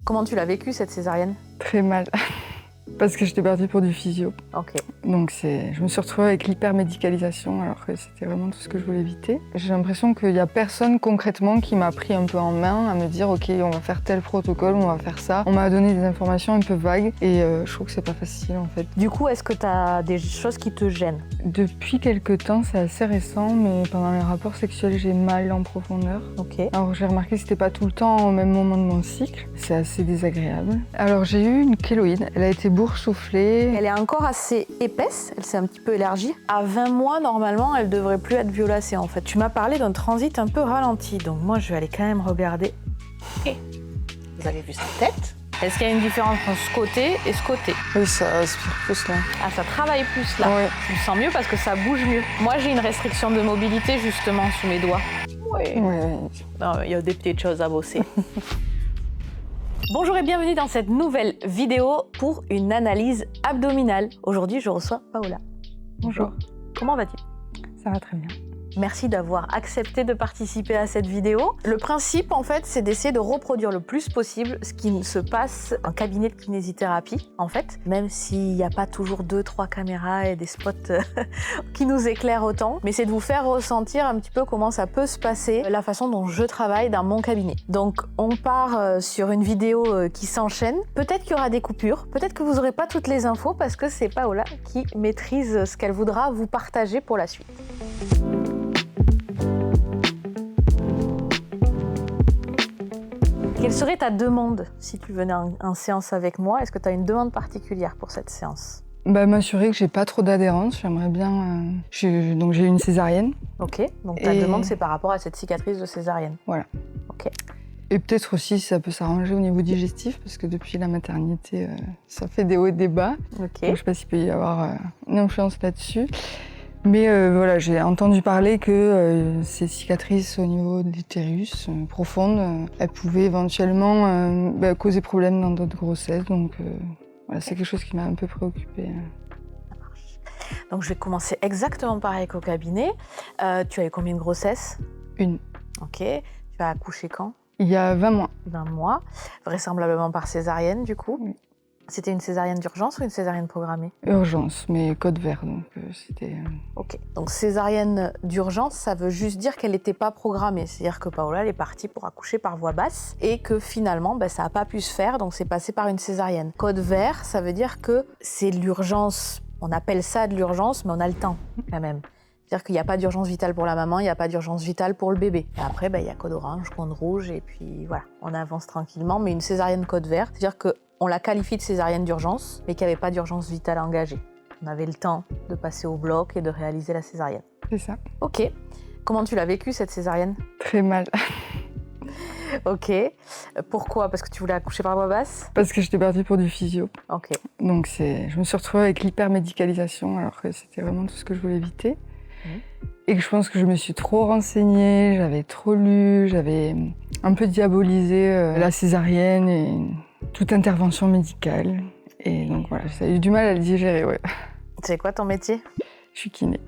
Comment tu l'as vécu cette césarienne? Très mal, parce que j'étais partie pour du physio. Ok. Donc je me suis retrouvée avec l'hypermédicalisation alors que c'était vraiment tout ce que je voulais éviter. J'ai l'impression qu'il n'y a personne concrètement qui m'a pris un peu en main à me dire ok, on va faire tel protocole, on va faire ça. On m'a donné des informations un peu vagues et je trouve que c'est pas facile en fait. Du coup, est-ce que tu as des choses qui te gênent? Depuis quelques temps, c'est assez récent, mais pendant les rapports sexuels, j'ai mal en profondeur. Ok. Alors j'ai remarqué que c'était pas tout le temps au même moment de mon cycle. C'est assez désagréable. Alors j'ai eu une kéloïde, elle a été boursouflée. Elle est encore assez épaisse, elle s'est un petit peu élargie. À 20 mois, normalement, elle devrait plus être violacée en fait. Tu m'as parlé d'un transit un peu ralenti, donc moi je vais aller quand même regarder. Et vous avez vu sa tête? Est-ce qu'il y a une différence entre ce côté et ce côté? Oui, ça aspire plus là. Ah, ça travaille plus là. Oui. Je me sens mieux parce que ça bouge mieux. Moi, j'ai une restriction de mobilité justement sous mes doigts. Oui. Non, il y a des petites choses à bosser. Bonjour et bienvenue dans cette nouvelle vidéo pour une analyse abdominale. Aujourd'hui, je reçois Paola. Bonjour. Comment vas-tu? Ça va très bien. Merci d'avoir accepté de participer à cette vidéo. Le principe, en fait, c'est d'essayer de reproduire le plus possible ce qui se passe en cabinet de kinésithérapie, en fait. Même s'il n'y a pas toujours 2-3 caméras et des spots qui nous éclairent autant. Mais c'est de vous faire ressentir un petit peu comment ça peut se passer, la façon dont je travaille dans mon cabinet. Donc, on part sur une vidéo qui s'enchaîne. Peut-être qu'il y aura des coupures, peut-être que vous n'aurez pas toutes les infos parce que c'est Paola qui maîtrise ce qu'elle voudra vous partager pour la suite. Quelle serait ta demande si tu venais en séance avec moi? Est-ce que tu as une demande particulière pour cette séance? M'assurer que j'ai pas trop d'adhérence, j'aimerais bien... Donc j'ai eu une césarienne. Ok, donc ta demande c'est par rapport à cette cicatrice de césarienne. Voilà. Ok. Et peut-être aussi si ça peut s'arranger au niveau digestif, parce que depuis la maternité, ça fait des hauts et des bas. Ok. Donc je sais pas s'il peut y avoir une influence là-dessus. Mais voilà, j'ai entendu parler que ces cicatrices au niveau de l'utérus profondes, elles pouvaient éventuellement causer problème dans d'autres grossesses. Donc voilà, c'est quelque chose qui m'a un peu préoccupée. Ça marche. Donc je vais commencer exactement pareil qu'au cabinet. Tu as eu combien de grossesses? Une. Ok. Tu as accouché quand? Il y a 20 mois. 20 mois. Vraisemblablement par césarienne du coup. Oui. C'était une césarienne d'urgence ou une césarienne programmée? Urgence, mais code vert, donc c'était... Ok, donc césarienne d'urgence, ça veut juste dire qu'elle n'était pas programmée. C'est-à-dire que Paola, elle est partie pour accoucher par voie basse et que finalement, ça n'a pas pu se faire, donc c'est passé par une césarienne. Code vert, ça veut dire que c'est l'urgence, on appelle ça de l'urgence, mais on a le temps quand même. C'est-à-dire qu'il n'y a pas d'urgence vitale pour la maman, il n'y a pas d'urgence vitale pour le bébé. Et après, il y a code orange, code rouge, et puis voilà, on avance tranquillement. Mais une césarienne code vert, c'est-à-dire qu'on la qualifie de césarienne d'urgence, mais qu'il n'y avait pas d'urgence vitale engagée. On avait le temps de passer au bloc et de réaliser la césarienne. C'est ça. Ok. Comment tu l'as vécu cette césarienne? Très mal. Ok. Pourquoi? Parce que tu voulais accoucher par voie basse? Parce que j'étais partie pour du physio. Ok. Donc je me suis retrouvée avec l'hypermédicalisation alors que c'était vraiment tout ce que je voulais éviter. Et que je pense que je me suis trop renseignée, j'avais trop lu, j'avais un peu diabolisé la césarienne et toute intervention médicale. Et donc voilà, j'ai eu du mal à le digérer, ouais. C'est quoi ton métier? Je suis kiné.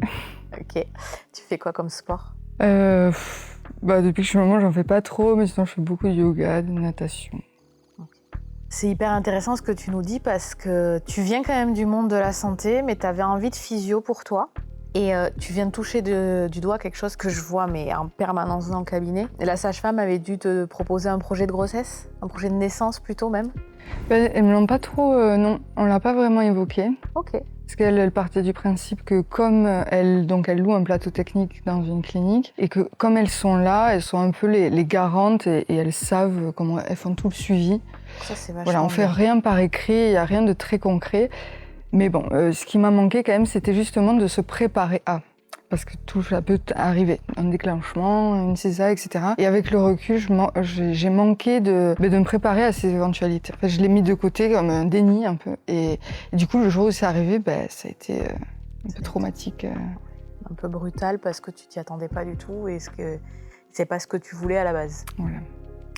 Ok. Tu fais quoi comme sport? Depuis que je suis maman, j'en fais pas trop, mais sinon je fais beaucoup de yoga, de natation. C'est hyper intéressant ce que tu nous dis parce que tu viens quand même du monde de la santé, mais tu avais envie de physio pour toi. Et tu viens de toucher du doigt quelque chose que je vois mais en permanence dans le cabinet. Et la sage-femme avait dû te proposer un projet de grossesse, un projet de naissance plutôt même. Elles me l'ont pas trop, non, on l'a pas vraiment évoqué. Ok. Parce qu'elle partait du principe que comme elles louent un plateau technique dans une clinique et que comme elles sont là, elles sont un peu les garantes et elles savent comment elles font tout le suivi. Ça c'est vachement Voilà, on fait bien. rien par écrit, il y a rien de très concret. Mais bon, ce qui m'a manqué quand même, c'était justement de se préparer à. Parce que tout ça peut arriver, un déclenchement, une césar, etc. Et avec le recul, j'ai manqué de me préparer à ces éventualités. En fait, je l'ai mis de côté comme un déni un peu. Et du coup, le jour où c'est arrivé, ça a été un peu traumatique. Un peu brutal parce que tu t'y attendais pas du tout et c'est pas ce que tu voulais à la base. Voilà.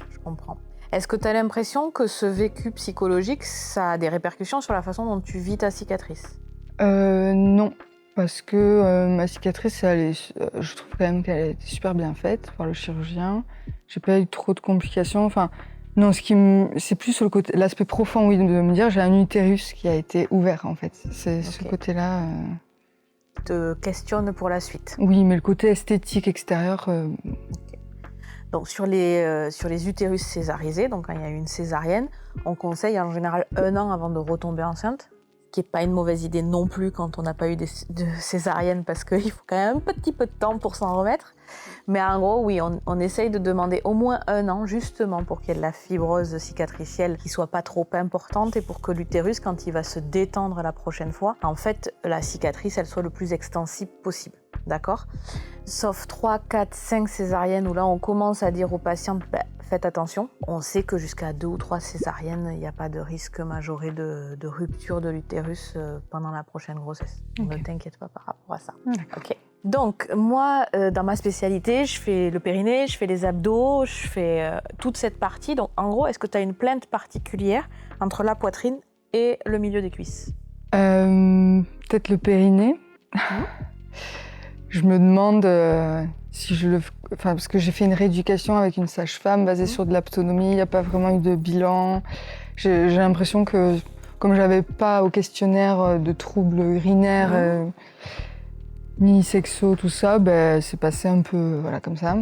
Je comprends. Est-ce que tu as l'impression que ce vécu psychologique, ça a des répercussions sur la façon dont tu vis ta cicatrice? Non, parce que ma cicatrice, je trouve quand même qu'elle a été super bien faite par le chirurgien. J'ai pas eu trop de complications. Enfin, Non, c'est plus sur l'aspect profond, oui, de me dire j'ai un utérus qui a été ouvert, en fait. C'est ce côté-là. Te questionne pour la suite. Oui, mais le côté esthétique extérieur. Donc sur les utérus césarisés, donc quand il y a eu une césarienne, on conseille en général 1 an avant de retomber enceinte, ce qui n'est pas une mauvaise idée non plus quand on n'a pas eu de césarienne, parce qu'il faut quand même un petit peu de temps pour s'en remettre. Mais en gros, oui, on essaye de demander au moins 1 an, justement pour qu'il y ait de la fibrose cicatricielle qui soit pas trop importante et pour que l'utérus, quand il va se détendre la prochaine fois, en fait, la cicatrice, elle soit le plus extensible possible. D'accord ? Sauf 3, 4, 5 césariennes où là, on commence à dire aux patientes, faites attention. On sait que jusqu'à 2 ou 3 césariennes, il n'y a pas de risque majoré de rupture de l'utérus pendant la prochaine grossesse. Okay. Ne t'inquiète pas par rapport à ça. Ok. Donc, moi, dans ma spécialité, je fais le périnée, je fais les abdos, je fais toute cette partie. Donc, en gros, est-ce que tu as une plainte particulière entre la poitrine et le milieu des cuisses ? Peut-être le périnée. Je me demande si je le... Enfin, parce que j'ai fait une rééducation avec une sage-femme basée sur de l'aptonomie, il n'y a pas vraiment eu de bilan. J'ai l'impression que, comme j'avais pas au questionnaire de troubles urinaires, ni sexo, tout ça, c'est passé un peu comme ça.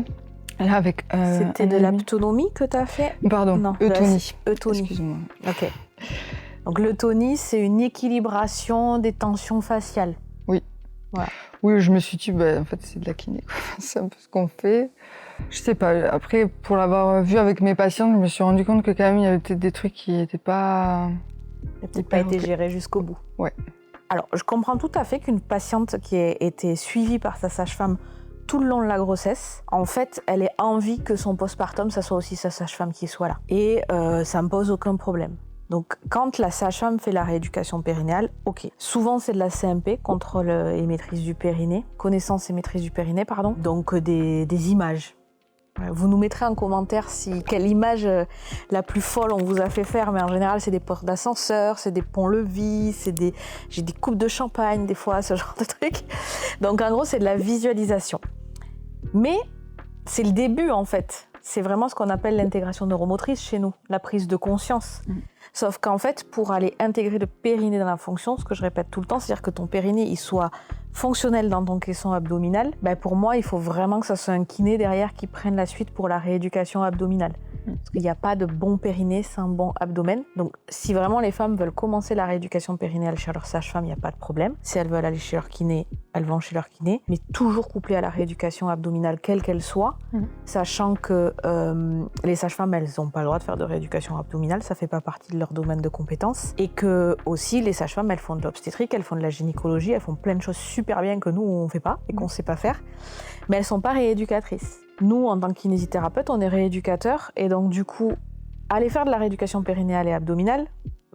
Là, avec, c'était de l'aptonomie que tu as fait ? Pardon, non, eutonie. Eutonie. Excuse-moi. Ok. Donc l'eutonie, c'est une équilibration des tensions faciales. Oui. Voilà. Oui, je me suis dit, en fait, c'est de la kiné. C'est un peu ce qu'on fait. Je sais pas. Après, pour l'avoir vu avec mes patientes, je me suis rendu compte que quand même, il y avait peut-être des trucs qui n'étaient pas... peut-être pas été gérés jusqu'au bout. Ouais. Alors, je comprends tout à fait qu'une patiente qui ait été suivie par sa sage-femme tout le long de la grossesse, en fait, elle ait envie que son postpartum, ça soit aussi sa sage-femme qui soit là. Et ça me pose aucun problème. Donc, quand la sage-femme fait la rééducation périnéale, ok. Souvent, c'est de la CMP, contrôle et maîtrise du périnée, connaissance et maîtrise du périnée, pardon. Donc, des images. Vous nous mettrez en commentaire quelle image la plus folle on vous a fait faire, mais en général, c'est des portes d'ascenseur, c'est des ponts-levis, j'ai des coupes de champagne, des fois, ce genre de trucs. Donc, en gros, c'est de la visualisation. Mais c'est le début, en fait. C'est vraiment ce qu'on appelle l'intégration neuromotrice chez nous, la prise de conscience. Sauf qu'en fait, pour aller intégrer le périnée dans la fonction, ce que je répète tout le temps, c'est-à-dire que ton périnée il soit fonctionnel dans ton caisson abdominal, pour moi, il faut vraiment que ça soit un kiné derrière qui prenne la suite pour la rééducation abdominale. Parce qu'il n'y a pas de bon périnée sans bon abdomen. Donc, si vraiment les femmes veulent commencer la rééducation périnéale chez leur sage-femme, il n'y a pas de problème. Si elles veulent aller chez leur kiné, elles vont chez leur kiné, mais toujours couplées à la rééducation abdominale, quelle qu'elle soit, sachant que les sages-femmes, elles n'ont pas le droit de faire de rééducation abdominale, ça ne fait pas partie de leur domaine de compétences. Et que aussi, les sages-femmes, elles font de l'obstétrique, elles font de la gynécologie, elles font plein de choses super bien que nous, on ne fait pas et qu'on ne sait pas faire. Mais elles ne sont pas rééducatrices. Nous, en tant que kinésithérapeute, on est rééducateurs et donc du coup, aller faire de la rééducation périnéale et abdominale,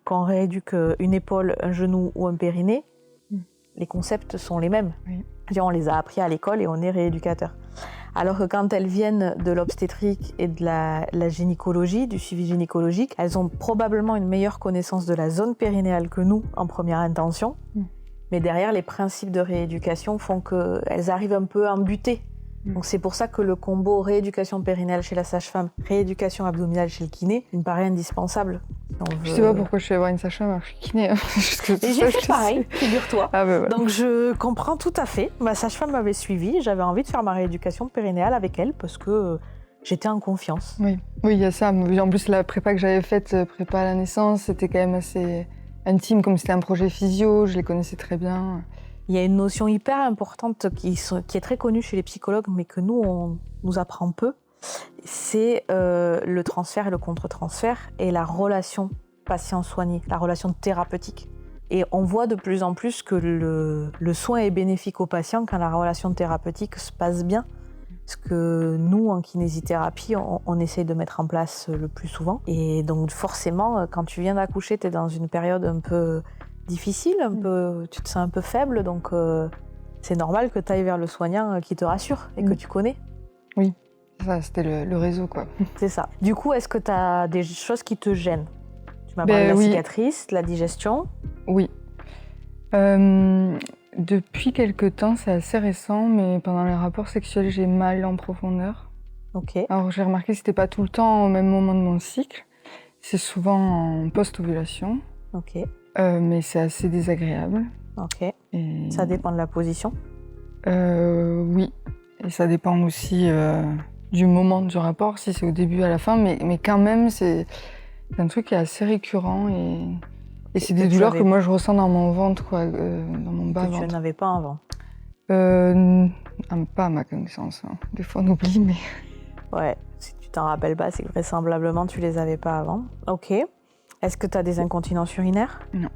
quand on rééduque une épaule, un genou ou un périnée, les concepts sont les mêmes. Oui. On les a appris à l'école et on est rééducateurs. Alors que quand elles viennent de l'obstétrique et de la gynécologie, du suivi gynécologique, elles ont probablement une meilleure connaissance de la zone périnéale que nous en première intention. Mais derrière, les principes de rééducation font qu'elles arrivent un peu à buter. Donc c'est pour ça que le combo rééducation périnéale chez la sage-femme, rééducation abdominale chez le kiné, il me paraît indispensable. Je sais pas pourquoi je suis allée voir une sage-femme, alors je suis kiné. Et j'ai fait pareil, figure-toi. Voilà. Donc je comprends tout à fait. Ma sage-femme m'avait suivie, j'avais envie de faire ma rééducation périnéale avec elle parce que j'étais en confiance. Oui, il y a ça. En plus, la prépa que j'avais faite, prépa à la naissance, c'était quand même assez intime, comme c'était un projet physio, je les connaissais très bien. Il y a une notion hyper importante qui est très connue chez les psychologues, mais que nous, on nous apprend peu. C'est le transfert et le contre-transfert et la relation patient-soigné, la relation thérapeutique. Et on voit de plus en plus que le soin est bénéfique au patient quand la relation thérapeutique se passe bien. Ce que nous, en kinésithérapie, on essaye de mettre en place le plus souvent. Et donc forcément, quand tu viens d'accoucher, tu es dans une période un peu difficile, tu te sens un peu faible, donc c'est normal que tu ailles vers le soignant qui te rassure et que tu connais. Oui, ça, c'était le réseau, quoi. C'est ça. Du coup, est-ce que tu as des choses qui te gênent ? Tu m'as parlé de la cicatrice, de la digestion. Oui. Depuis quelque temps, c'est assez récent, mais pendant les rapports sexuels, j'ai mal en profondeur. Ok. Alors j'ai remarqué que c'était pas tout le temps au même moment de mon cycle. C'est souvent en post-ovulation, Ok, mais c'est assez désagréable. ok. Et... Ça dépend de la position? Oui, et ça dépend aussi du moment du rapport, si c'est au début à la fin, mais quand même, c'est un truc qui est assez récurrent et c'est des douleurs que moi je ressens dans mon ventre, quoi, dans mon bas ventre. Que tu n'avais pas avant? Pas à ma connaissance, hein. Des fois on oublie, mais... Ouais, si tu t'en rappelles pas, c'est que vraisemblablement tu les avais pas avant. Ok. Est-ce que tu as des incontinences urinaires? Non.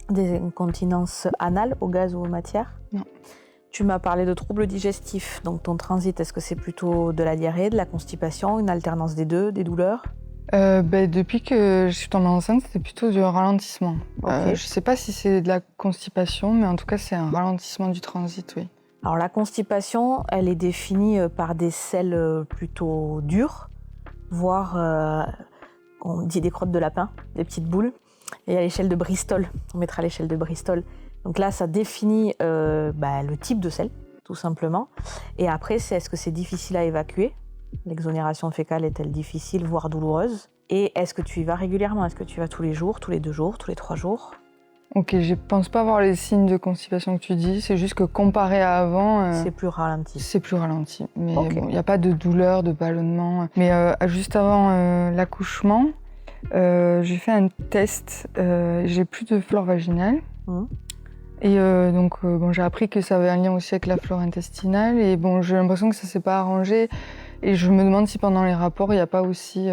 Des incontinences anales au gaz ou aux matières? Non. Tu m'as parlé de troubles digestifs, donc ton transit, est-ce que c'est plutôt de la diarrhée, de la constipation, une alternance des deux, des douleurs? Depuis que je suis tombée enceinte, c'était plutôt du ralentissement. Ok. Je sais pas si c'est de la constipation, mais en tout cas c'est un ralentissement du transit, oui. Alors la constipation, elle est définie par des selles plutôt dures, voire on dit des crottes de lapin, des petites boules. Et à l'échelle de Bristol, on mettra l'échelle de Bristol. Donc là, ça définit le type de sel, tout simplement. Et après, c'est est-ce que c'est difficile à évacuer? L'exonération fécale est-elle difficile, voire douloureuse? Et est-ce que tu y vas régulièrement? Est-ce que tu y vas tous les jours, tous les 2 jours, tous les 3 jours? Ok, je pense pas avoir les signes de constipation que tu dis, c'est juste que comparé à avant... c'est plus ralenti. C'est plus ralenti, mais Ok. bon, il n'y a pas de douleur, de ballonnement. Mais juste avant l'accouchement, j'ai fait un test, j'ai plus de flore vaginale. Et donc j'ai appris que ça avait un lien aussi avec la flore intestinale. Et bon, j'ai l'impression que ça s'est pas arrangé. Et je me demande si pendant les rapports, il n'y a pas aussi...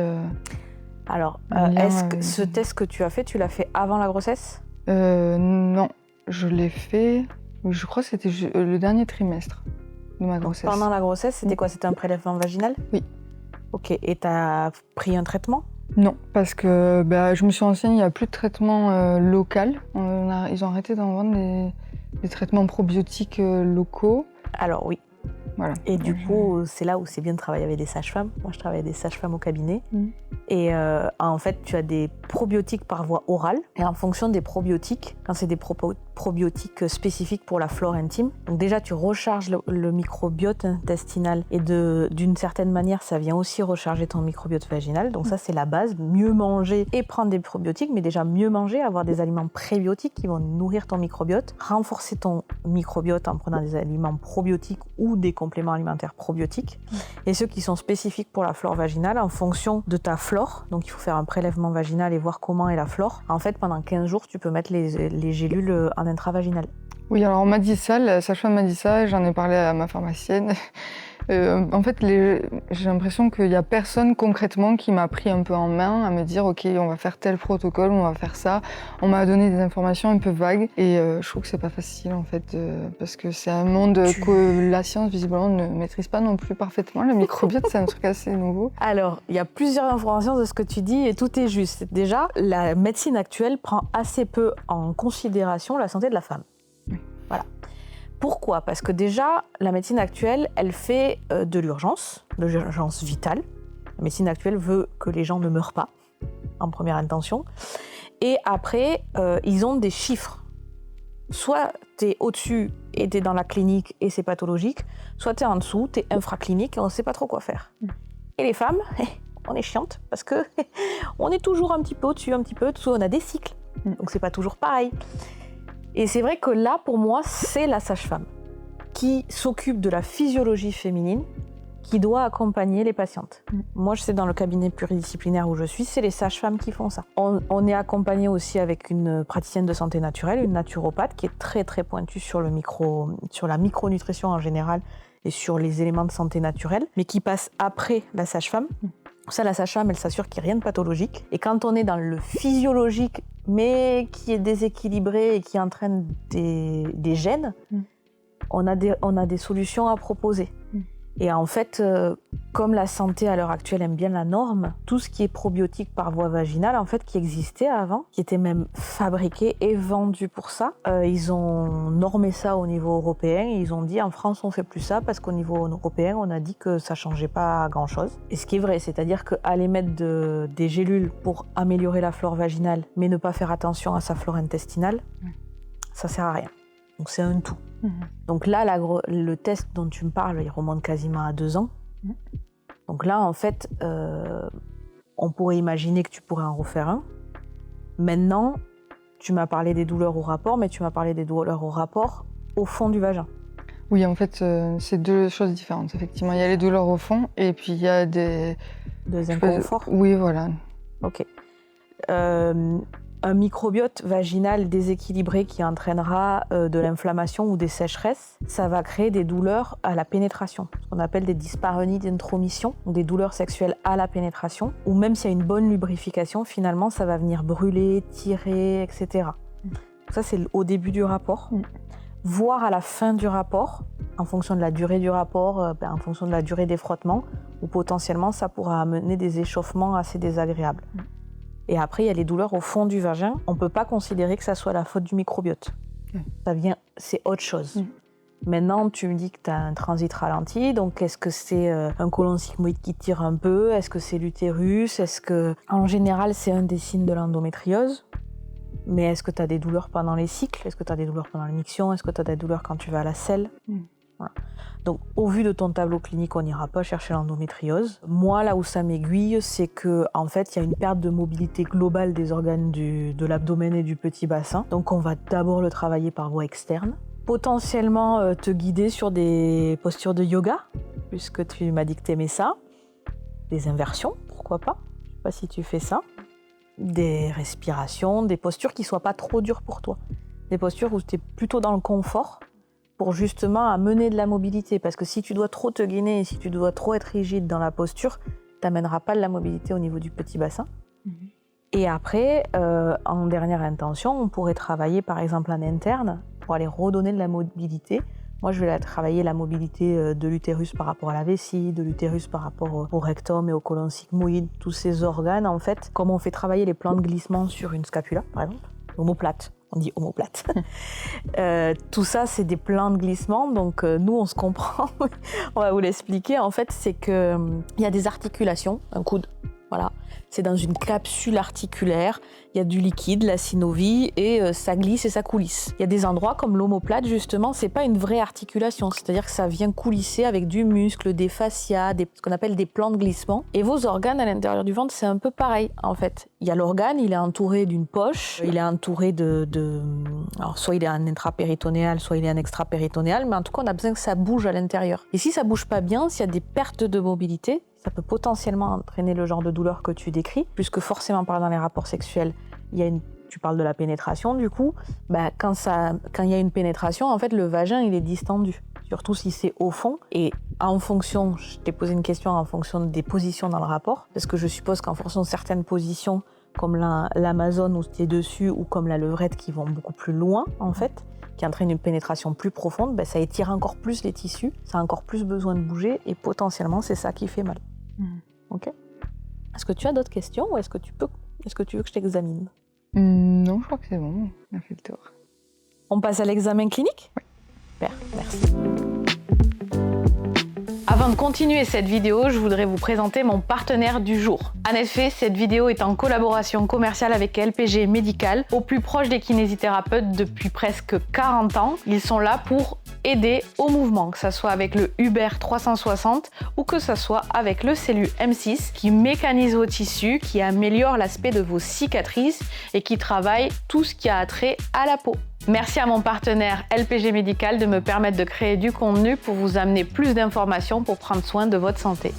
Alors, lien, est-ce que ce test que tu as fait, tu l'as fait avant la grossesse? Non, je l'ai fait, je crois que c'était le dernier trimestre de ma grossesse. Pendant la grossesse, c'était quoi? C'était un prélèvement vaginal? Oui. Ok, et tu as pris un traitement? Non, parce que je me suis renseignée, il n'y a plus de traitement local. Ils ont arrêté d'en vendre des traitements probiotiques locaux. Alors oui. Voilà. Et du coup, c'est là où c'est bien de travailler avec des sages-femmes. Moi, je travaille avec des sages-femmes au cabinet. Et en fait, tu as des probiotiques par voie orale. Et en fonction des probiotiques, quand c'est des probiotiques spécifiques pour la flore intime, donc déjà, tu recharges le microbiote intestinal. Et d'une certaine manière, ça vient aussi recharger ton microbiote vaginal. Donc ça, c'est la base. Mieux manger et prendre des probiotiques. Mais déjà, mieux manger, avoir des aliments prébiotiques qui vont nourrir ton microbiote. Renforcer ton microbiote en prenant des aliments probiotiques ou des compléments alimentaires probiotiques. Et ceux qui sont spécifiques pour la flore vaginale, en fonction de ta flore, donc il faut faire un prélèvement vaginal et voir comment est la flore. En fait, pendant 15 jours, tu peux mettre les gélules en intravaginal. Oui, alors on m'a dit ça, la sage-femme m'a dit ça, j'en ai parlé à ma pharmacienne. En fait, j'ai l'impression qu'il n'y a personne concrètement qui m'a pris un peu en main à me dire « Ok, on va faire tel protocole, on va faire ça ». On m'a donné des informations un peu vagues et je trouve que c'est pas facile en fait, parce que c'est un monde que la science visiblement ne maîtrise pas non plus parfaitement. Le microbiote, c'est un truc assez nouveau. Alors, il y a plusieurs informations de ce que tu dis et tout est juste. Déjà, la médecine actuelle prend assez peu en considération la santé de la femme. Voilà. Pourquoi? Parce que déjà, la médecine actuelle, elle fait de l'urgence vitale. La médecine actuelle veut que les gens ne meurent pas, en première intention. Et après, ils ont des chiffres. Soit tu es au-dessus et tu es dans la clinique et c'est pathologique, soit tu es en dessous, tu es infraclinique et on ne sait pas trop quoi faire. Et les femmes, on est chiantes parce que on est toujours un petit peu au-dessus, un petit peu au-dessous, on a des cycles. Donc c'est pas toujours pareil. Et c'est vrai que là, pour moi, c'est la sage-femme qui s'occupe de la physiologie féminine, qui doit accompagner les patientes. Moi, je sais, dans le cabinet pluridisciplinaire où je suis, c'est les sages-femmes qui font ça. On est accompagné aussi avec une praticienne de santé naturelle, une naturopathe, qui est très très pointue sur la micronutrition en général et sur les éléments de santé naturelle, mais qui passe après la sage-femme. Ça, la sage-femme, elle s'assure qu'il n'y a rien de pathologique. Et quand on est dans le physiologique, mais qui est déséquilibré et qui entraîne des gènes, on a des solutions à proposer. Et en fait, comme la santé à l'heure actuelle aime bien la norme, tout ce qui est probiotique par voie vaginale, en fait, qui existait avant, qui était même fabriqué et vendu pour ça, ils ont normé ça au niveau européen et ils ont dit en France on fait plus ça parce qu'au niveau européen on a dit que ça changeait pas grand chose. Et ce qui est vrai, c'est-à-dire qu'aller mettre des gélules pour améliorer la flore vaginale, mais ne pas faire attention à sa flore intestinale, ça sert à rien. Donc c'est un tout. Donc là, le test dont tu me parles, il remonte quasiment à 2 ans. Donc là, en fait, on pourrait imaginer que tu pourrais en refaire un. Maintenant, tu m'as parlé des douleurs au rapport, mais tu m'as parlé des douleurs au rapport au fond du vagin. Oui, en fait, c'est deux choses différentes, effectivement. Il y a les douleurs au fond et puis il y a des inconforts. Oui, voilà. Ok. Un microbiote vaginal déséquilibré qui entraînera de l'inflammation ou des sécheresses, ça va créer des douleurs à la pénétration, ce qu'on appelle des dyspareunies d'intromission, ou des douleurs sexuelles à la pénétration, ou même s'il y a une bonne lubrification, finalement ça va venir brûler, tirer, etc. Ça c'est au début du rapport. Voire à la fin du rapport, en fonction de la durée du rapport, en fonction de la durée des frottements, ou potentiellement ça pourra amener des échauffements assez désagréables. Et après, il y a les douleurs au fond du vagin. On ne peut pas considérer que ça soit la faute du microbiote. C'est autre chose. Maintenant, tu me dis que tu as un transit ralenti. Donc, est-ce que c'est un côlon sigmoïde qui tire un peu? Est-ce que c'est l'utérus? En général, c'est un des signes de l'endométriose. Mais est-ce que tu as des douleurs pendant les cycles? Est-ce que tu as des douleurs pendant les mictions? Est-ce que tu as des douleurs quand tu vas à la selle? Voilà. Donc, au vu de ton tableau clinique, on n'ira pas chercher l'endométriose. Moi, là où ça m'aiguille, c'est qu'en fait, il y a une perte de mobilité globale des organes de l'abdomen et du petit bassin. Donc, on va d'abord le travailler par voie externe. Potentiellement, te guider sur des postures de yoga, puisque tu m'as dit que tu aimais ça. Des inversions, pourquoi pas? Je ne sais pas si tu fais ça. Des respirations, des postures qui ne soient pas trop dures pour toi. Des postures où tu es plutôt dans le confort, pour justement amener de la mobilité. Parce que si tu dois trop te gainer et si tu dois trop être rigide dans la posture, tu n'amèneras pas de la mobilité au niveau du petit bassin. Et après, en dernière intention, on pourrait travailler par exemple en interne pour aller redonner de la mobilité. Moi, je vais travailler la mobilité de l'utérus par rapport à la vessie, de l'utérus par rapport au rectum et au côlon sigmoïde, tous ces organes en fait. Comme on fait travailler les plans de glissement sur une scapula, par exemple, omoplate. On dit omoplate. Tout ça, c'est des plans de glissement. Donc, nous, on se comprend. On va vous l'expliquer. En fait, c'est qu'il y a des articulations, un coude. Voilà. C'est dans une capsule articulaire. Il y a du liquide, la synovie, et ça glisse et ça coulisse. Il y a des endroits comme l'omoplate, justement, c'est pas une vraie articulation. C'est-à-dire que ça vient coulisser avec du muscle, des fascias, ce qu'on appelle des plans de glissement. Et vos organes à l'intérieur du ventre, c'est un peu pareil, en fait. Il y a l'organe, il est entouré d'une poche, il est entouré alors, soit il est en intrapéritonéal, soit il est en extrapéritonéal, mais en tout cas, on a besoin que ça bouge à l'intérieur. Et si ça bouge pas bien, s'il y a des pertes de mobilité, ça peut potentiellement entraîner le genre de douleur que tu décris, puisque forcément, dans les rapports sexuels, tu parles de la pénétration, du coup, quand il y a une pénétration, en fait, le vagin, il est distendu, surtout si c'est au fond. Et en fonction, je t'ai posé une question en fonction des positions dans le rapport, parce que je suppose qu'en fonction de certaines positions, comme l'Amazone où tu es dessus, ou comme la levrette qui vont beaucoup plus loin, en fait, qui entraîne une pénétration plus profonde, ça étire encore plus les tissus, ça a encore plus besoin de bouger, et potentiellement, c'est ça qui fait mal. Ok. Est-ce que tu as d'autres questions ou est-ce que tu veux que je t'examine? Non, je crois que c'est bon, on a fait le tour. On passe à l'examen clinique? Oui. Super, merci. Avant de continuer cette vidéo, je voudrais vous présenter mon partenaire du jour. En effet, cette vidéo est en collaboration commerciale avec LPG Médical, au plus proche des kinésithérapeutes depuis presque 40 ans. Ils sont là pour aider au mouvement, que ce soit avec le Uber 360 ou que ce soit avec le Cellu M6 qui mécanise vos tissus, qui améliore l'aspect de vos cicatrices et qui travaille tout ce qui a trait à la peau. Merci à mon partenaire LPG Médical de me permettre de créer du contenu pour vous amener plus d'informations pour prendre soin de votre santé.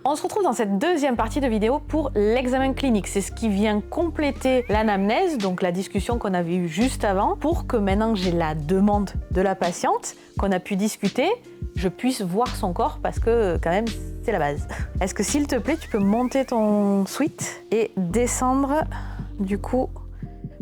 On se retrouve dans cette deuxième partie de vidéo pour l'examen clinique. C'est ce qui vient compléter l'anamnèse, donc la discussion qu'on avait eue juste avant, pour que maintenant que j'ai la demande de la patiente, qu'on a pu discuter, je puisse voir son corps parce que quand même c'est la base. Est-ce que s'il te plaît, tu peux monter ton sweat et descendre du coup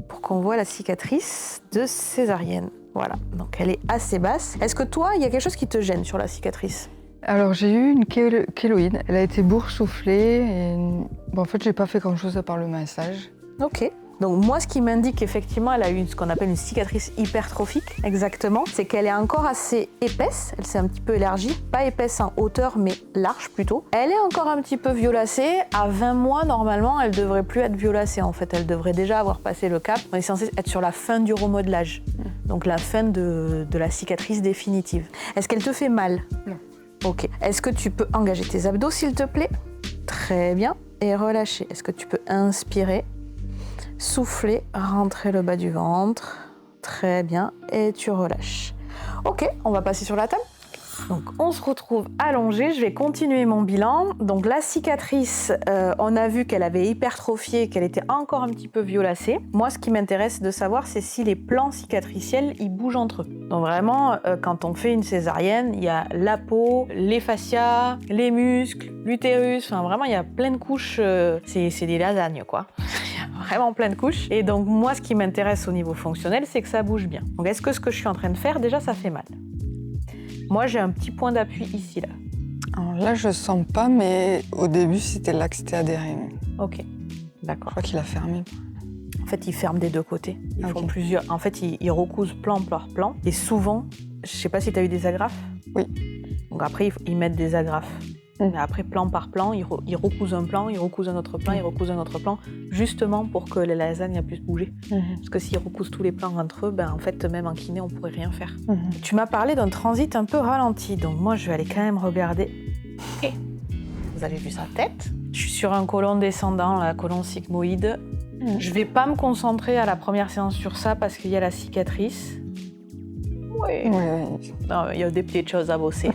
pour qu'on voit la cicatrice de césarienne. Voilà, donc elle est assez basse. Est-ce que toi, il y a quelque chose qui te gêne sur la cicatrice? Alors j'ai eu une kéloïde, elle a été boursouflée et en fait j'ai pas fait grand chose à part le massage. Ok. Donc moi, ce qui m'indique qu'effectivement, elle a eu ce qu'on appelle une cicatrice hypertrophique, exactement, c'est qu'elle est encore assez épaisse, elle s'est un petit peu élargie, pas épaisse en hauteur, mais large plutôt. Elle est encore un petit peu violacée. À 20 mois, normalement, elle devrait plus être violacée, en fait. Elle devrait déjà avoir passé le cap. On est censé être sur la fin du remodelage, donc la fin de la cicatrice définitive. Est-ce qu'elle te fait mal? Non. Ok. Est-ce que tu peux engager tes abdos, s'il te plaît? Très bien. et relâcher. Est-ce que tu peux inspirer, souffler, rentrer le bas du ventre. Très bien. Et tu relâches. Ok, on va passer sur la table. Donc on se retrouve allongé, je vais continuer mon bilan. Donc la cicatrice, on a vu qu'elle avait hypertrophié, qu'elle était encore un petit peu violacée. Moi ce qui m'intéresse de savoir, c'est si les plans cicatriciels, ils bougent entre eux. Donc vraiment, quand on fait une césarienne, il y a la peau, les fascias, les muscles, l'utérus, enfin vraiment il y a plein de couches, c'est des lasagnes quoi. Il y a vraiment plein de couches. Et donc moi ce qui m'intéresse au niveau fonctionnel, c'est que ça bouge bien. Donc est-ce que ce que je suis en train de faire, déjà ça fait mal? Moi, j'ai un petit point d'appui ici, là. Alors là, je sens pas, mais au début, c'était là que c'était adhéré. Ok, Je d'accord. crois qu'il a fermé. En fait, ils ferment des deux côtés. Ils Ok. font plusieurs. En fait, ils recousent plan par plan. Et souvent, je sais pas si tu as eu des agrafes. Oui. Donc après, ils mettent des agrafes. Mais après, plan par plan, ils recousent un plan, ils recousent un autre plan, ils recousent un autre plan, justement pour que la lasagne puisse bouger. Parce que s'ils recousent tous les plans entre eux, ben, en fait, même en kiné, on pourrait rien faire. Tu m'as parlé d'un transit un peu ralenti, donc moi, je vais aller quand même regarder. Et vous avez vu sa tête. Je suis sur un côlon descendant, la côlon sigmoïde. Je vais pas me concentrer à la première séance sur ça parce qu'il y a la cicatrice. Oui. Non, il y a des petites choses à bosser.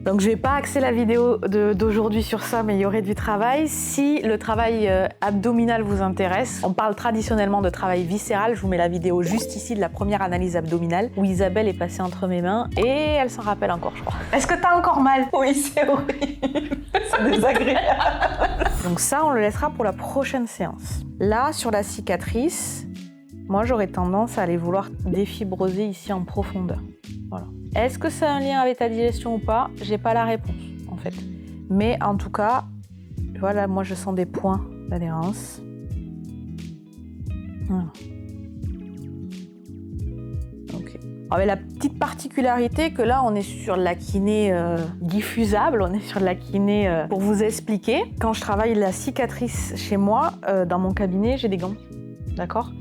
Donc je vais pas axer la vidéo d'aujourd'hui sur ça, mais il y aurait du travail. Si le travail abdominal vous intéresse, on parle traditionnellement de travail viscéral. Je vous mets la vidéo juste ici de la première analyse abdominale où Isabelle est passée entre mes mains et elle s'en rappelle encore, je crois. Est-ce que t'as encore mal? Oui, c'est horrible. C'est désagréable. Donc ça, on le laissera pour la prochaine séance. Là, sur la cicatrice, moi j'aurais tendance à aller vouloir défibroser ici en profondeur. Voilà. Est-ce que ça a un lien avec ta digestion ou pas? J'ai pas la réponse, en fait. Mais en tout cas, voilà, moi je sens des points d'adhérence. Ok. Avec la petite particularité que là, on est sur la kiné diffusable, on est sur la kiné pour vous expliquer. Quand je travaille la cicatrice chez moi, dans mon cabinet, j'ai des gants, d'accord ?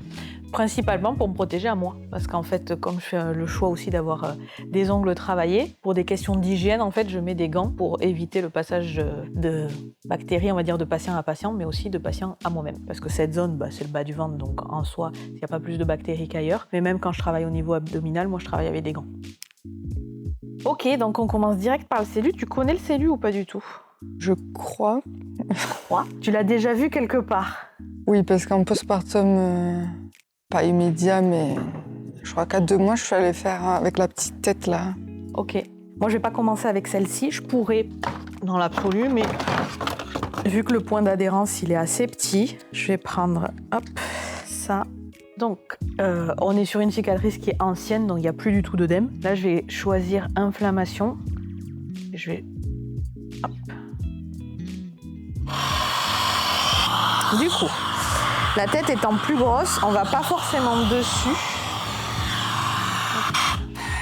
Principalement pour me protéger à moi, parce qu'en fait, comme je fais le choix aussi d'avoir des ongles travaillés, pour des questions d'hygiène, en fait, je mets des gants pour éviter le passage de bactéries, on va dire, de patient à patient, mais aussi de patient à moi-même. Parce que cette zone, c'est le bas du ventre, donc en soi, il n'y a pas plus de bactéries qu'ailleurs. Mais même quand je travaille au niveau abdominal, moi, je travaille avec des gants. Ok, donc on commence direct par le CELU. Tu connais le CELU ou pas du tout? Je crois. Tu l'as déjà vu quelque part? Oui, parce qu'en postpartum, pas immédiat, mais je crois qu'à 2 mois, je suis allée faire avec la petite tête là. Ok. Moi, je vais pas commencer avec celle-ci. Je pourrais dans l'absolu, mais vu que le point d'adhérence, il est assez petit, je vais prendre, hop, ça. Donc, on est sur une cicatrice qui est ancienne, donc il n'y a plus du tout d'œdème. Là, je vais choisir inflammation. Je vais, hop. Du coup, la tête étant plus grosse, on va pas forcément dessus.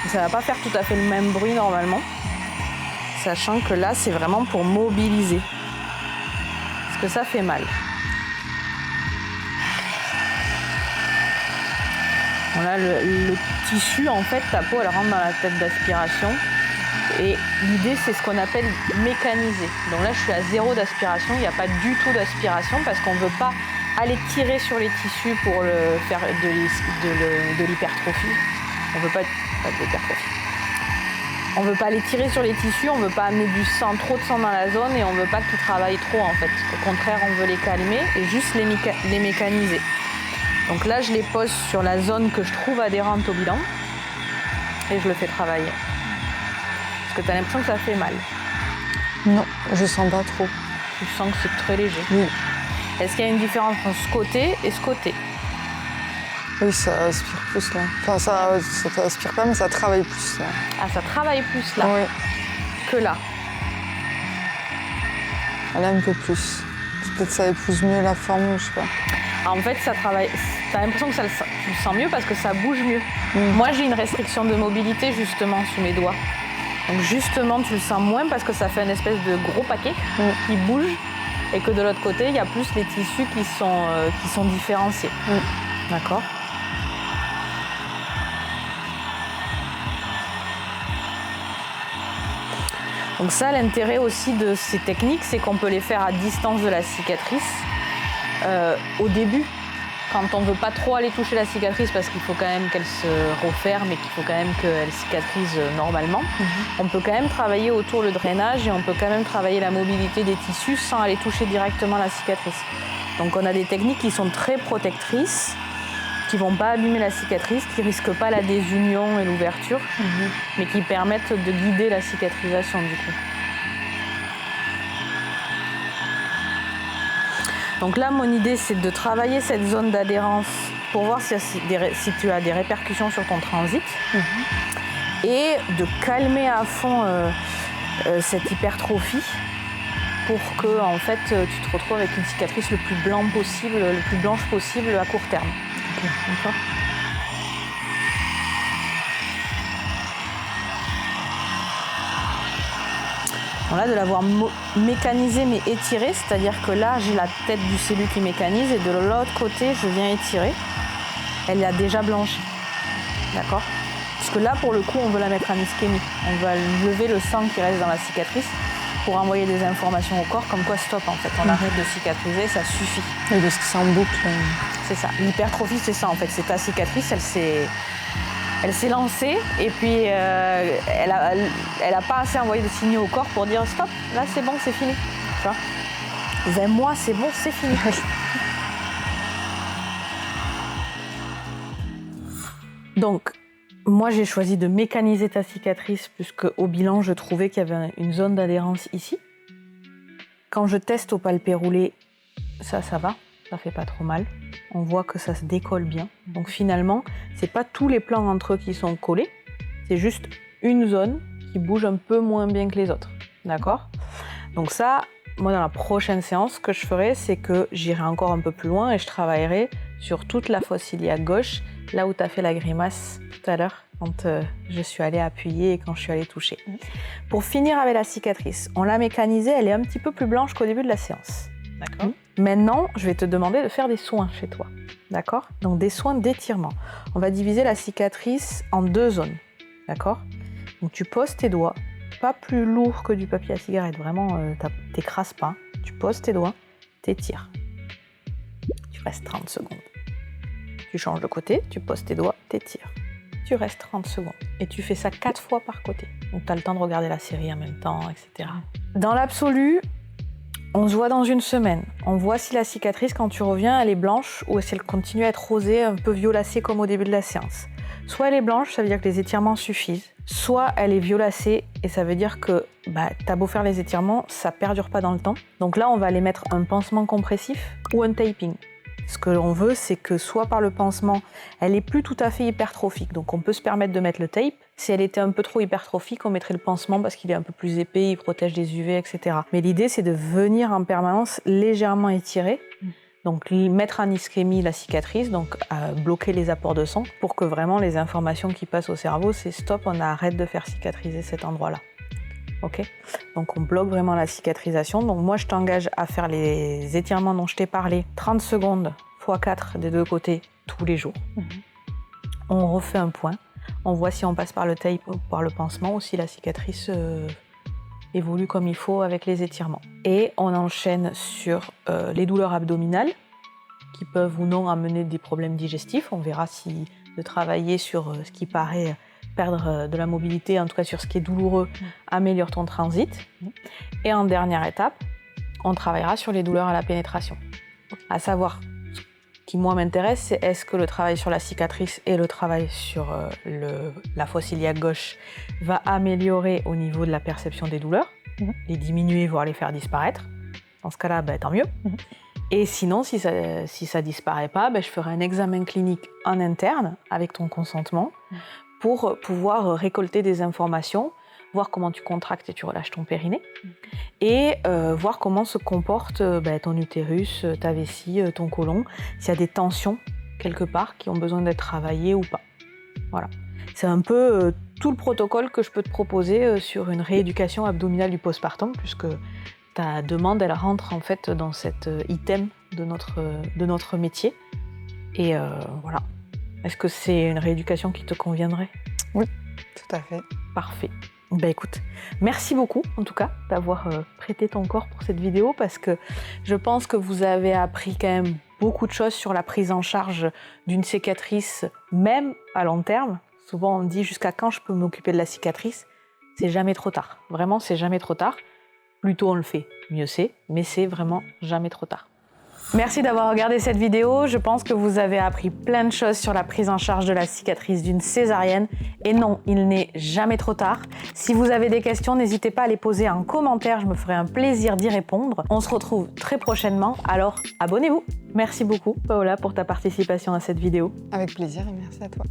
Ça va pas faire tout à fait le même bruit normalement. Sachant que là, c'est vraiment pour mobiliser. Parce que ça fait mal. Voilà, le tissu, en fait, ta peau, elle rentre dans la tête d'aspiration. Et l'idée, c'est ce qu'on appelle mécaniser. Donc là, je suis à 0 d'aspiration. Il n'y a pas du tout d'aspiration parce qu'on ne veut pas aller tirer sur les tissus pour faire de l'hypertrophie. On ne veut pas de l'hypertrophie. On ne veut pas aller tirer sur les tissus, on ne veut pas amener trop de sang dans la zone et on ne veut pas qu'ils travaillent trop en fait. Au contraire, on veut les calmer et juste les mécaniser. Donc là, je les pose sur la zone que je trouve adhérente au bilan et je le fais travailler. Parce que tu as l'impression que ça fait mal. Non, je sens pas trop. Tu sens que c'est très léger. Oui. Est-ce qu'il y a une différence entre ce côté et ce côté? Oui, ça aspire plus là. Enfin, ça aspire pas, mais ça travaille plus là. Ah, ça travaille plus là Oui. que là. Là, un peu plus. Peut-être ça épouse mieux la forme, je sais pas. Ah, en fait, ça travaille. T'as l'impression que tu le sens mieux parce que ça bouge mieux. Moi, j'ai une restriction de mobilité justement sous mes doigts. Donc justement, tu le sens moins parce que ça fait une espèce de gros paquet qui bouge et que de l'autre côté, il y a plus les tissus qui sont différenciés. D'accord ? Donc ça, l'intérêt aussi de ces techniques, c'est qu'on peut les faire à distance de la cicatrice au début. Quand on ne veut pas trop aller toucher la cicatrice parce qu'il faut quand même qu'elle se referme et qu'il faut quand même qu'elle cicatrise normalement, on peut quand même travailler autour le drainage et on peut quand même travailler la mobilité des tissus sans aller toucher directement la cicatrice. Donc on a des techniques qui sont très protectrices, qui ne vont pas abîmer la cicatrice, qui ne risquent pas la désunion et l'ouverture, mais qui permettent de guider la cicatrisation du coup. Donc là, mon idée, c'est de travailler cette zone d'adhérence pour voir si tu as des répercussions sur ton transit et de calmer à fond cette hypertrophie pour que en fait, tu te retrouves avec une cicatrice le plus blanche possible à court terme. Okay. D'accord ? Bon, là, de l'avoir mécanisé mais étiré, c'est-à-dire que là, j'ai la tête du cellu qui mécanise et de l'autre côté, je viens étirer. Elle a déjà blanchi. D'accord ? Parce que là, pour le coup, on veut la mettre en ischémie. On va lever le sang qui reste dans la cicatrice pour envoyer des informations au corps, comme quoi stop, en fait. On arrête de cicatriser, ça suffit. Et parce que c'est en boucle. C'est ça. L'hypertrophie, c'est ça, en fait. C'est ta cicatrice, elle s'est lancée et puis elle a pas assez envoyé de signaux au corps pour dire stop, là c'est bon, c'est fini. Tu vois ? 20 mois, c'est bon, c'est fini. Donc, moi j'ai choisi de mécaniser ta cicatrice puisque au bilan je trouvais qu'il y avait une zone d'adhérence ici. Quand je teste au palpé roulé, ça va, ça fait pas trop mal. On voit que ça se décolle bien. Donc finalement, c'est pas tous les plans entre eux qui sont collés, c'est juste une zone qui bouge un peu moins bien que les autres. D'accord ? Donc ça, moi dans la prochaine séance, ce que je ferai, c'est que j'irai encore un peu plus loin et je travaillerai sur toute la fosse iliaque gauche, là où tu as fait la grimace tout à l'heure, quand je suis allée appuyer et quand je suis allée toucher. Pour finir avec la cicatrice, on l'a mécanisée, elle est un petit peu plus blanche qu'au début de la séance. D'accord. Maintenant, je vais te demander de faire des soins chez toi. D'accord ? Donc des soins d'étirement. On va diviser la cicatrice en 2 zones. D'accord ? Donc tu poses tes doigts, pas plus lourd que du papier à cigarette, vraiment, t'écrases pas. Tu poses tes doigts, t'étires. Tu restes 30 secondes. Tu changes de côté, tu poses tes doigts, t'étires. Tu restes 30 secondes. Et tu fais ça 4 fois par côté. Donc tu as le temps de regarder la série en même temps, etc. Dans l'absolu, on se voit dans une semaine. On voit si la cicatrice, quand tu reviens, elle est blanche ou si elle continue à être rosée, un peu violacée comme au début de la séance. Soit elle est blanche, ça veut dire que les étirements suffisent. Soit elle est violacée et ça veut dire que t'as beau faire les étirements, ça perdure pas dans le temps. Donc là, on va aller mettre un pansement compressif ou un taping. Ce que l'on veut, c'est que soit par le pansement, elle est plus tout à fait hypertrophique. Donc on peut se permettre de mettre le tape. Si elle était un peu trop hypertrophique, on mettrait le pansement parce qu'il est un peu plus épais, il protège des UV, etc. Mais l'idée, c'est de venir en permanence légèrement étirer. Donc mettre en ischémie la cicatrice, donc bloquer les apports de sang pour que vraiment les informations qui passent au cerveau, c'est stop, on arrête de faire cicatriser cet endroit-là. Ok ? Donc on bloque vraiment la cicatrisation. Donc moi je t'engage à faire les étirements dont je t'ai parlé, 30 secondes x 4 des 2 côtés tous les jours. On refait un point, on voit si on passe par le tape ou par le pansement ou si la cicatrice évolue comme il faut avec les étirements. Et on enchaîne sur les douleurs abdominales qui peuvent ou non amener des problèmes digestifs. On verra si de travailler sur ce qui paraît perdre de la mobilité, en tout cas sur ce qui est douloureux, améliore ton transit. Et en dernière étape, on travaillera sur les douleurs à la pénétration. À savoir, ce qui moi m'intéresse, c'est est-ce que le travail sur la cicatrice et le travail sur la fosse iliaque gauche va améliorer au niveau de la perception des douleurs, les diminuer, voire les faire disparaître. Dans ce cas-là, tant mieux. Et sinon, si ça disparaît pas, je ferai un examen clinique en interne avec ton consentement pour pouvoir récolter des informations, voir comment tu contractes et tu relâches ton périnée, et voir comment se comporte ton utérus, ta vessie, ton côlon, s'il y a des tensions quelque part qui ont besoin d'être travaillées ou pas. Voilà. C'est un peu tout le protocole que je peux te proposer sur une rééducation abdominale du postpartum, puisque ta demande, elle rentre en fait dans cet item de notre métier. Et voilà. Est-ce que c'est une rééducation qui te conviendrait ? Oui, tout à fait. Parfait. Bah écoute, merci beaucoup en tout cas d'avoir prêté ton corps pour cette vidéo parce que je pense que vous avez appris quand même beaucoup de choses sur la prise en charge d'une cicatrice, même à long terme. Souvent on me dit jusqu'à quand je peux m'occuper de la cicatrice. C'est jamais trop tard, vraiment c'est jamais trop tard. Plus tôt on le fait, mieux c'est, mais c'est vraiment jamais trop tard. Merci d'avoir regardé cette vidéo, je pense que vous avez appris plein de choses sur la prise en charge de la cicatrice d'une césarienne. Et non, il n'est jamais trop tard. Si vous avez des questions, n'hésitez pas à les poser en commentaire, je me ferai un plaisir d'y répondre. On se retrouve très prochainement, alors abonnez-vous. Merci beaucoup Paola pour ta participation à cette vidéo. Avec plaisir et merci à toi.